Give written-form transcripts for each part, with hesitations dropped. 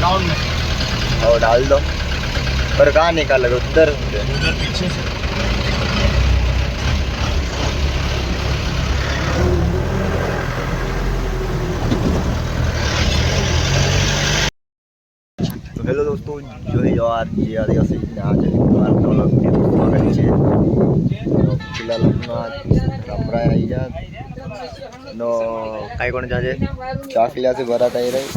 Ground में। और डाल दो, पर कहाँ निकालोगे? उधर उधर पीछे से। तो हेलो दोस्तों, जो है आज आदिवासी आज स्वागत છે. ફિલહાલ કપડા આવી જા નો કાંઈ કોણ જાજે ચા પીલાથી ભરાત આવી રહી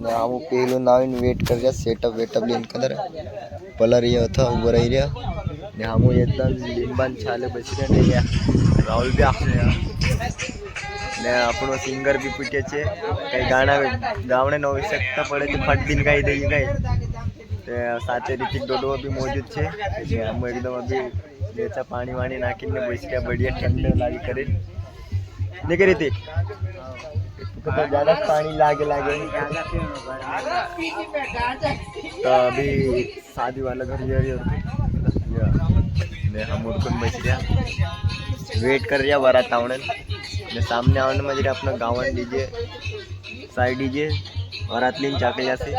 ને આવું પેલું નાવીને વેટ કરી રહ્યા સેટઅપ વેટઅપ લઈને કદર પલર રહ્યા હતા ઉભો રહી રહ્યા ને આમું એકદમ લીંબાન છાલે બચી રહ્યા ને યા રાહુલ બી આપશે ને આપણો સિંગર બી પૂછે છે કંઈ ગાણા ગાવણે ન હોઈ શકતા પડે તો ફટ દિન ગાઈ દઈએ કાંઈ સાથે રિતિક ડોડો બી મોજૂદ છે એટલે આમ એકદમ અભી બેચા પાણી વાણી નાખીને બેસી बढ़िया ठंडे लागी करे नहीं करी थी तो ज़्यादा पानी लागे तो अभी शादी वाला घर ने हम उनको बच गया वेट कर रहा बारात आवने ने सामने आवने में जरा अपना गाँव डीजे साइड डीजे बारात लीन चाकलिया से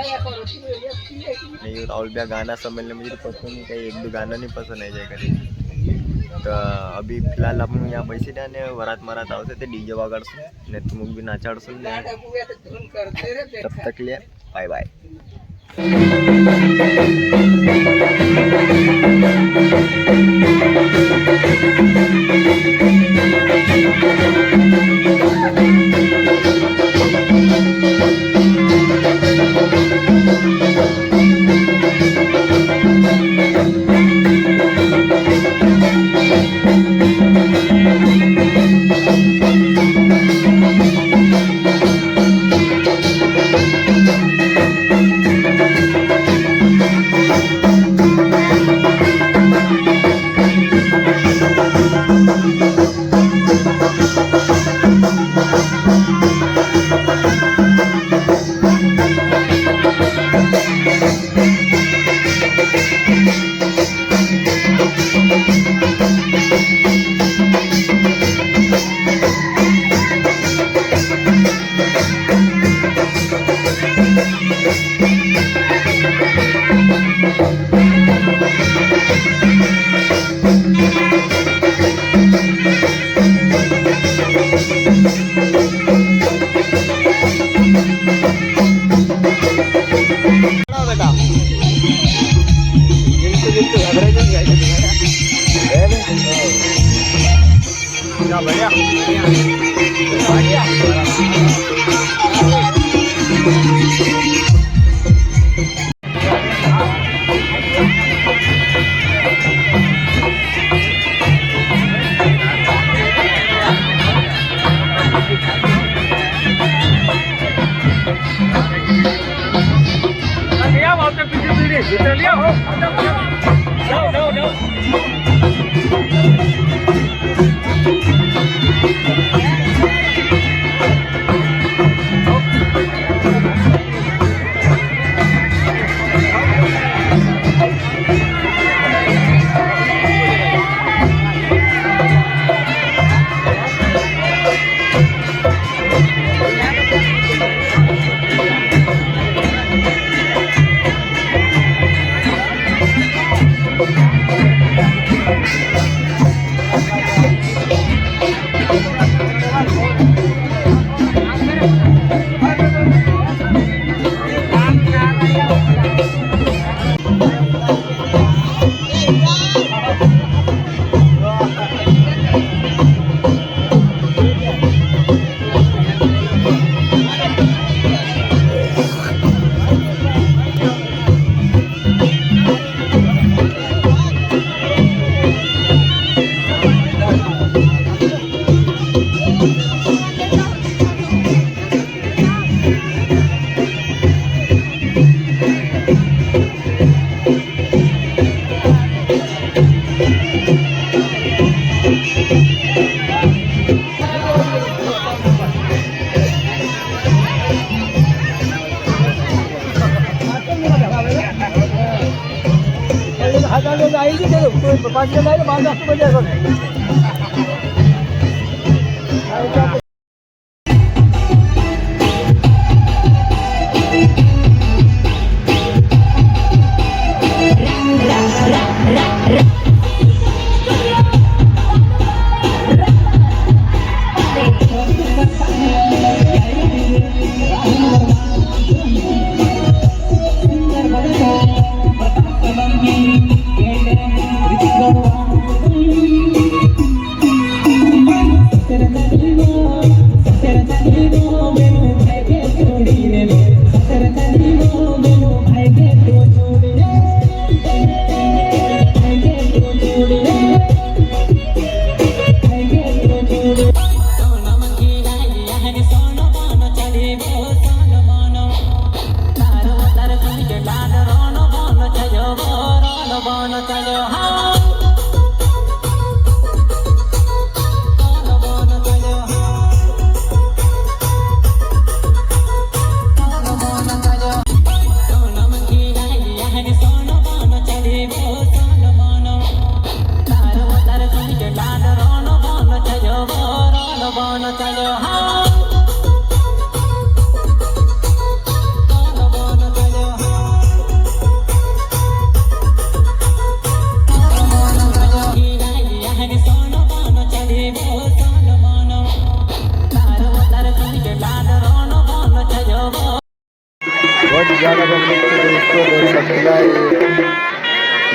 नहीं राहुल भैया गाना समझने मुझे पसंद नहीं कहीं एक दो गाना नहीं पसंद आ जाएगा तो अभी फिलहाल हम यहाँ बैसी रहा ने वरात मरात आवશે તે ડીજે વગાડશું ને तुम भी नाचाड़શું ने तब तक ले बाय बाय.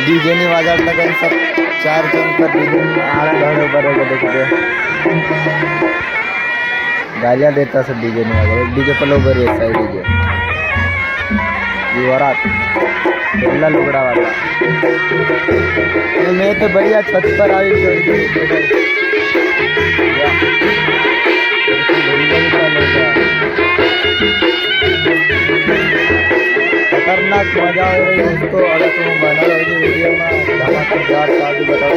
डीजे नहीं वाजत लगन सब 4 जन का डीजे आड़ा घरों पर देखते गालियाँ देता सब डीजे नहीं वाजत डीजे पर लोग बड़ी साइड डीजे युवरात पहला लुगड़ा वाला मैं तो बढ़िया छत पर आई खतरनाक मजा हो रही है दोस्तों। अगर तुम बना रहे वीडियो में धमाकेदार शादी बताओ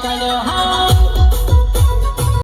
चलो